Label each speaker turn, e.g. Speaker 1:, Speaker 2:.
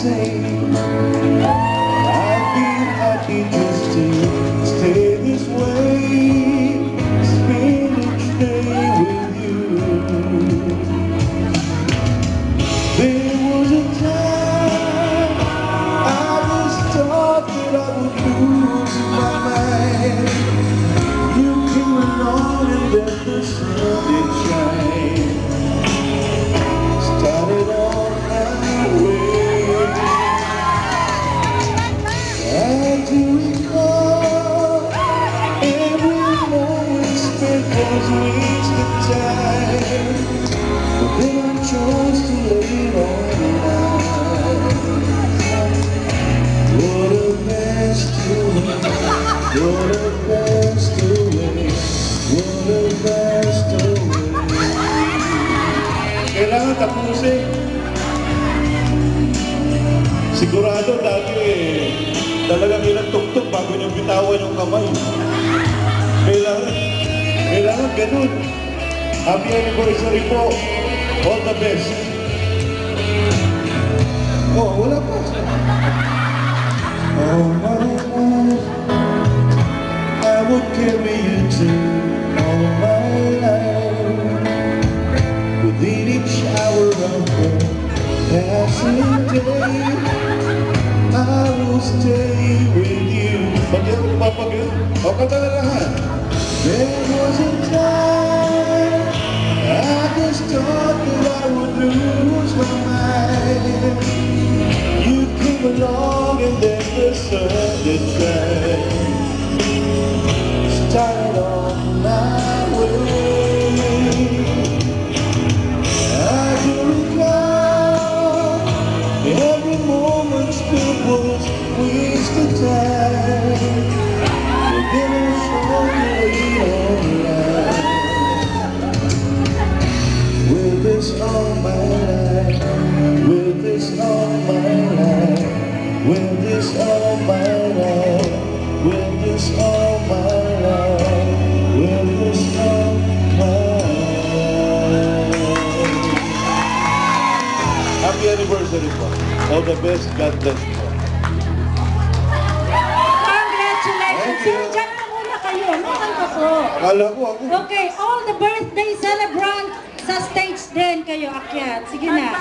Speaker 1: same. I'd be happy just to stay this way, spend each day with you. There was a time I was taught that I would lose my mind. You came along and then the sun did shine. Started on my way. I do recall every moment spent was wasted time, but then I chose to lay it on the line. What a best away, what a best away, what a best away. Kailangan tapusin. Sigurado dati talagang ilang tugtog bago niyang bitawan yung kamay. Kailangan ganun. Happy anniversary po. All the best. Oh, wala pa. Oh my life, I would carry you to all my life. Within each hour of the passing day, I will stay with you. Pag-iwan pa pag-iwan? O katalahan. There was a time I just thought that I would lose my mind. You came along and then the sun did shine. Started on my way. I do recall every moment spent was wasted time. But then I saw you online. With this all my life, with this all my life, with this all my life, with this all my life, with this all my life. Happy anniversary po. All the best. God bless you.
Speaker 2: Congratulations! Sir, dyan na muna kayo. Meron ka po.
Speaker 1: Akala ko ako.
Speaker 2: Okay, all the birthday celebrant sa stage din kayo akyat. Sige na.